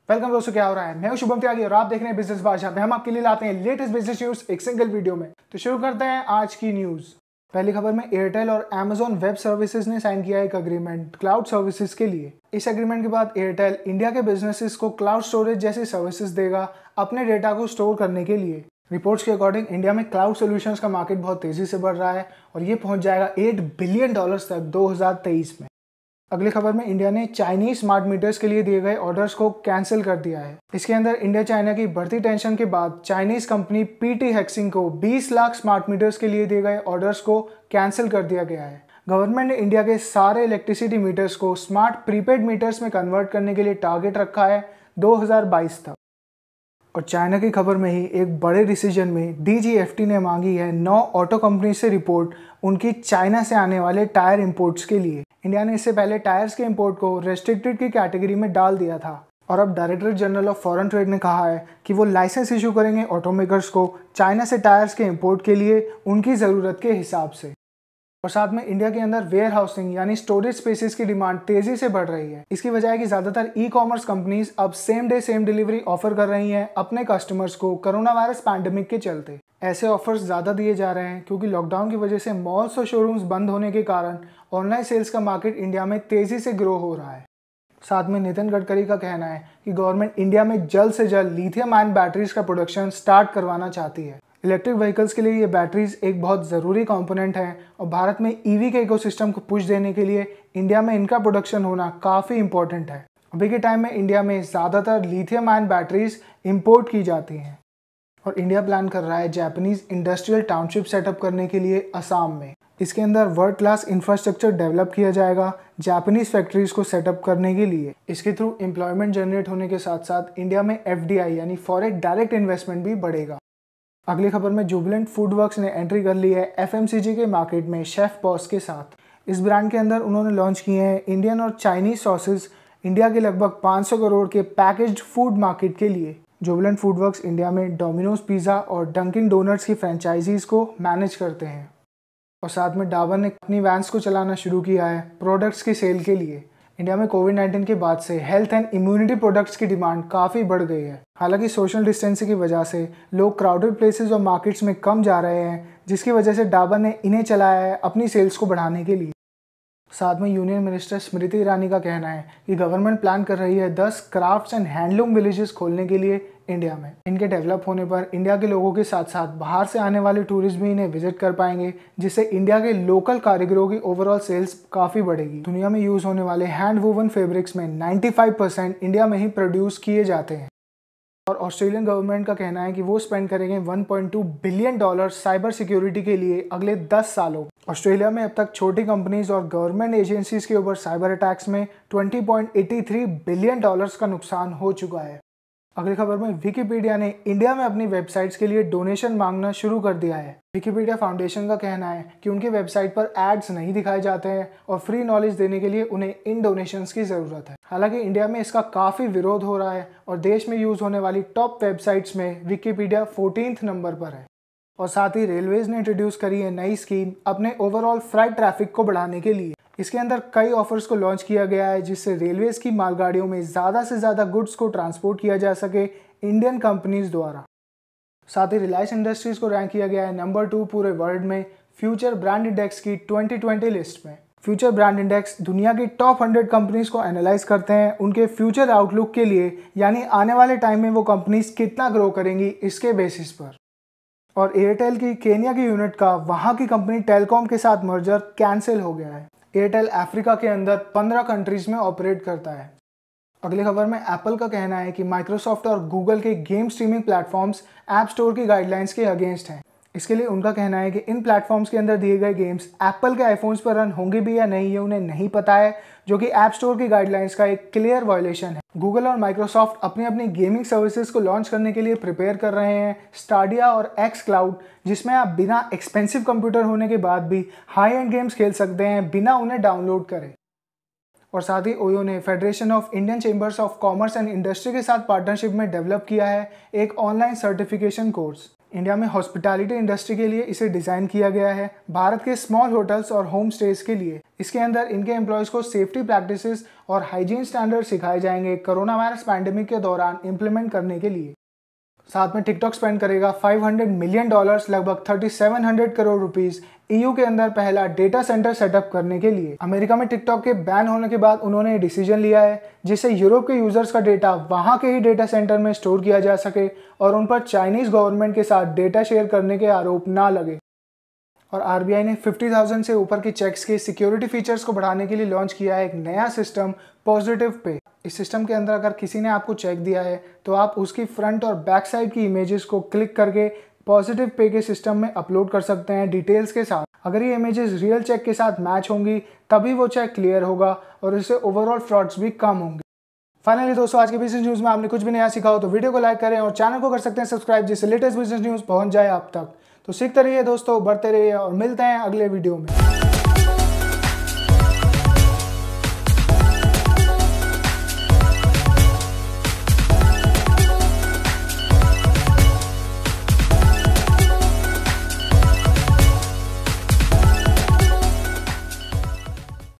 Welcome दोस्तों, क्या हो रहा है। मैं हूं शुभम त्यागी और आप देख रहे हैं बिजनेस बादशाह में हम आपके लिए लाते हैं लेटेस्ट बिजनेस न्यूज एक सिंगल वीडियो में। तो शुरू करते हैं आज की न्यूज। पहली खबर में एयरटेल और Amazon वेब सर्विसेज ने साइन किया एक अग्रीमेंट क्लाउड सर्विसेज के लिए। इस एग्रीमेंट के बाद एयरटेल इंडिया के बिजनेसेस को क्लाउड स्टोरेज जैसी सर्विसेज देगा अपने डेटा को स्टोर करने के लिए। रिपोर्ट्स के अकॉर्डिंग इंडिया में क्लाउड सॉल्यूशंस का मार्केट बहुत तेजी से बढ़ रहा है और ये पहुंच जाएगा $8 बिलियन तक 2023 में। अगली खबर में इंडिया ने चाइनीज स्मार्ट मीटर्स के लिए दिए गए ऑर्डर्स को कैंसिल कर दिया है। इसके अंदर इंडिया चाइना की बढ़ती टेंशन के बाद चाइनीज कंपनी PT हेक्सिंग को 20 लाख स्मार्ट मीटर्स के लिए दिए गए ऑर्डर्स को कैंसिल कर दिया गया है। गवर्नमेंट ने इंडिया के सारे इलेक्ट्रिसिटी मीटर्स को स्मार्ट प्रीपेड मीटर्स में कन्वर्ट करने के लिए टारगेट रखा है 2022 तक। और चाइना की खबर में ही एक बड़े डिसीजन में DGFT ने मांगी है 9 ऑटो कंपनी से रिपोर्ट उनकी चाइना से आने वाले टायर इंपोर्ट्स के लिए। इंडिया ने इससे पहले टायर्स के इंपोर्ट को रेस्ट्रिक्टेड की कैटेगरी में डाल दिया था और अब director general of foreign trade ने कहा है कि वो लाइसेंस इशू करेंगे ऑटोमेकर्स को चाइना से टायर्स के इंपोर्ट के लिए उनकी ज़रूरत के हिसाब से। और साथ में इंडिया के अंदर वेयर हाउसिंग यानी स्टोरेज स्पेसेस की डिमांड तेजी से बढ़ रही है। इसकी वजह है कि ज्यादातर ई-कॉमर्स कंपनीज अब same day same delivery offer कर रही हैं अपने कस्टमर्स को कोरोना वायरस पैंडेमिक के चलते। ऐसे ऑफर्स ज्यादा दिए जा रहे हैं क्योंकि लॉकडाउन की वजह से मॉल्स और शोरूम्स बंद होने के कारण ऑनलाइन सेल्स का मार्केट इंडिया में तेजी से ग्रो हो रहा है। साथ में नितिन गडकरी का कहना है कि गवर्नमेंट इंडिया में जल्द से जल्द लिथियम आयन बैटरीज का प्रोडक्शन स्टार्ट करवाना चाहती है। इलेक्ट्रिक व्हीकल्स के लिए ये बैटरीज एक बहुत ज़रूरी कंपोनेंट है और भारत में EV के इकोसिस्टम को पुश देने के लिए इंडिया में इनका प्रोडक्शन होना काफ़ी इंपॉर्टेंट है। अभी के टाइम में इंडिया में ज़्यादातर लिथियम आयन बैटरीज इंपोर्ट की जाती हैं और इंडिया प्लान कर रहा है जापानीज इंडस्ट्रियल टाउनशिप सेटअप करने के लिए असम में। इसके अंदर वर्ल्ड क्लास इंफ्रास्ट्रक्चर डेवलप किया जाएगा जापानीज फैक्ट्रीज को सेटअप करने के लिए। इसके थ्रू एम्प्लॉयमेंट जनरेट होने के साथ साथ इंडिया में FDI यानी फॉरेन डायरेक्ट इन्वेस्टमेंट भी बढ़ेगा। अगली खबर में जुबिलेंट फूड वर्क्स ने एंट्री कर ली है FMCG के मार्केट में शेफ बॉस के साथ। इस ब्रांड के अंदर उन्होंने लॉन्च किए हैं इंडियन और चाइनीज सॉसेज इंडिया के लगभग 500 करोड़ के पैकेज्ड फूड मार्केट के लिए। जुबिलेंट फूड वर्क्स इंडिया में डोमिनोज पिज़्ज़ा और डंकिन डोनट्स की फ्रेंचाइजीज को मैनेज करते हैं। और साथ में डाबर ने अपनी वैन्स को चलाना शुरू किया है प्रोडक्ट्स की सेल के लिए। इंडिया में कोविड-19 के बाद से हेल्थ एंड इम्यूनिटी प्रोडक्ट्स की डिमांड काफ़ी बढ़ गई है। हालांकि सोशल डिस्टेंसिंग की वजह से लोग क्राउडेड प्लेसेस और मार्केट्स में कम जा रहे हैं, जिसकी वजह से डाबर ने इन्हें चलाया है अपनी सेल्स को बढ़ाने के लिए। साथ में यूनियन मिनिस्टर स्मृति ईरानी का कहना है कि गवर्नमेंट प्लान कर रही है 10 क्राफ्ट्स एंड हैंडलूम विलेजेस खोलने के लिए इंडिया में। इनके डेवलप होने पर इंडिया के लोगों के साथ साथ बाहर से आने वाले टूरिस्ट भी इन्हें विजिट कर पाएंगे, जिससे इंडिया के लोकल कारीगरों की ओवरऑल सेल्स काफ़ी बढ़ेगी। दुनिया में यूज़ होने वाले हैंड वूवन फैब्रिक्स में 95% इंडिया में ही प्रोड्यूस किए जाते हैं। और ऑस्ट्रेलियन गवर्नमेंट का कहना है कि वो स्पेंड करेंगे $1.2 बिलियन साइबर सिक्योरिटी के लिए अगले 10 सालों। ऑस्ट्रेलिया में अब तक छोटी कंपनीज और गवर्नमेंट एजेंसीज के ऊपर साइबर अटैक्स में $20.83 बिलियन का नुकसान हो चुका है। अगली खबर में विकिपीडिया ने इंडिया में अपनी वेबसाइट्स के लिए डोनेशन मांगना शुरू कर दिया है। विकिपीडिया फाउंडेशन का कहना है कि उनकी वेबसाइट पर एड्स नहीं दिखाए जाते हैं और फ्री नॉलेज देने के लिए उन्हें इन डोनेशंस की ज़रूरत है। हालांकि इंडिया में इसका काफ़ी विरोध हो रहा है और देश में यूज़ होने वाली टॉप वेबसाइट्स में विकिपीडिया 14th नंबर पर है। और साथ ही रेलवेज ने इंट्रोड्यूस करी है नई स्कीम अपने ओवरऑल फ्लाइट ट्रैफिक को बढ़ाने के लिए। इसके अंदर कई ऑफर्स को लॉन्च किया गया है जिससे रेलवेज की मालगाड़ियों में ज़्यादा से ज़्यादा गुड्स को ट्रांसपोर्ट किया जा सके इंडियन कंपनीज द्वारा। साथ ही रिलायंस इंडस्ट्रीज को रैंक किया गया है नंबर 2 पूरे वर्ल्ड में फ्यूचर ब्रांड इंडेक्स की 2020 लिस्ट में। फ्यूचर ब्रांड इंडेक्स दुनिया की टॉप 100 कंपनीज को एनालाइज करते हैं उनके फ्यूचर आउटलुक के लिए, यानी आने वाले टाइम में वो कंपनीज कितना ग्रो करेंगी इसके बेसिस पर। और एयरटेल की केन्या की यूनिट का वहाँ की कंपनी टेलकॉम के साथ मर्जर कैंसिल हो गया है। एयरटेल अफ्रीका के अंदर 15 कंट्रीज में ऑपरेट करता है। अगली खबर में एप्पल का कहना है कि माइक्रोसॉफ्ट और गूगल के game streaming platforms app store की गाइडलाइंस के अगेंस्ट हैं। इसके लिए उनका कहना है कि इन प्लेटफॉर्म्स के अंदर दिए गए गेम्स एप्पल के आईफोन्स पर रन होंगे भी या नहीं ये उन्हें नहीं पता है, जो कि ऐप स्टोर की गाइडलाइंस का एक क्लियर वायलेशन है। गूगल और माइक्रोसॉफ्ट अपनी अपनी गेमिंग सर्विसेज को लॉन्च करने के लिए प्रिपेयर कर रहे हैं स्टाडिया और एक्स क्लाउड, जिसमें आप बिना एक्सपेंसिव कंप्यूटर होने के बाद भी हाई एंड गेम्स खेल सकते हैं बिना उन्हें डाउनलोड करें। और साथ ही ओयो ने federation of Indian chambers of commerce and industry के साथ पार्टनरशिप में डेवलप किया है एक ऑनलाइन सर्टिफिकेशन कोर्स। इंडिया में हॉस्पिटैलिटी इंडस्ट्री के लिए इसे डिज़ाइन किया गया है, भारत के स्मॉल होटल्स और होम स्टेज के लिए। इसके अंदर इनके एम्प्लॉयज़ को सेफ्टी प्रैक्टिसेस और हाइजीन स्टैंडर्ड सिखाए जाएंगे कोरोना वायरस पैंडेमिक के दौरान इम्प्लीमेंट करने के लिए। साथ में टिकटॉक स्पेंड करेगा $500 मिलियन, लगभग 3700 करोड़ रुपीस EU के अंदर पहला डेटा सेंटर सेटअप करने के लिए। अमेरिका में टिकटॉक के बैन होने के बाद उन्होंने ये डिसीजन लिया है जिससे यूरोप के यूजर्स का डेटा वहां के ही डेटा सेंटर में स्टोर किया जा सके और उन पर चाइनीज गवर्नमेंट के साथ डेटा शेयर करने के आरोप ना लगे। और RBI ने 50,000 से ऊपर के चेक्स के सिक्योरिटी फीचर्स को बढ़ाने के लिए लॉन्च किया है एक नया सिस्टम, पॉजिटिव पे। इस सिस्टम के अंदर अगर किसी ने आपको चेक दिया है तो आप उसकी फ्रंट और बैक साइड की इमेजेस को क्लिक करके पॉजिटिव पे के सिस्टम में अपलोड कर सकते हैं डिटेल्स के साथ। अगर ये इमेजेस रियल चेक के साथ मैच होंगी तभी वो चेक क्लियर होगा और इससे ओवरऑल फ्रॉड्स भी कम होंगे। फाइनली दोस्तों, आज के बिजनेस न्यूज़ में आपने कुछ भी नया सीखा हो तो वीडियो को लाइक करें और चैनल को कर सकते हैं सब्सक्राइब, जिससे लेटेस्ट बिजनेस न्यूज़ पहुंच जाए आप तक। तो सीखते रहिए दोस्तों, बढ़ते रहिए और मिलते हैं अगले वीडियो में।